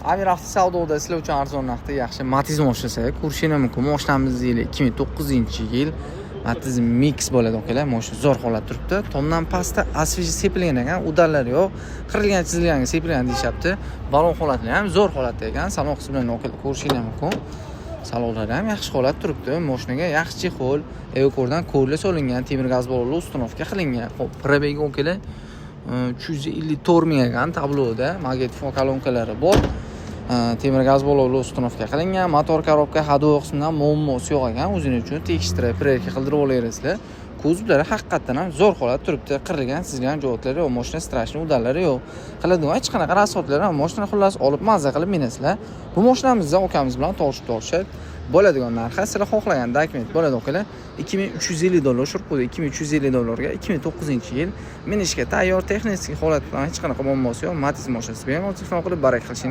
Amir avtosavdoda sizlar uchun arzon narxda yaxshi Matiz mashinasi ko'rishingiz mumkin. Mashinamiz yili 2009-yil. Matiz Mix bo'ladi akalar. Mashina zo'r holatda turibdi. Tomdan pastda asfalt sepilgan ekan, udallari yo'q. Qirilgan, chizilganga sepilgan deyapti. Balon holati ham zo'r holatda ekan. Salon qismini ko'rishingiz mumkin. Salonlari ham yaxshi holatda turibdi. Mashinaga yaxshi chexol, Evokordan ko'rla solingan, temir gaz balonli ustunovka qilingan. Xo'p, probegi akalar 354 ming ekan tabloda. Magnetofon kolonkalari bor. Temir gaz balonli ustunovka qilingan. Motor korobka hadov qismidan muammosi yo'q ekan. O'zing uchun tekshirib, prerka qildirib olaverasizlar. Kuzovlari haqiqatan ham zo'r holatda turibdi. Qirilgan, chizilgan jo'tlari yo'q, mashina strashni udallari yo'q. Qiladigan hech qanaqa rasxotlar ham mashina xullas olib mazza qilib minasizlar. Bu mashinamizni akamiz bilan tortishib bo'ladigan narxi sizlar xohlagan dokument bo'ladi akalar. $2350 shurq bo'ldi. $2350 ga 2009-yil minishga tayyor texnik holat bilan hech qanaqa muammosi yo'q. Matiz mashinasi bemalol telefon qilib barak qilishingiz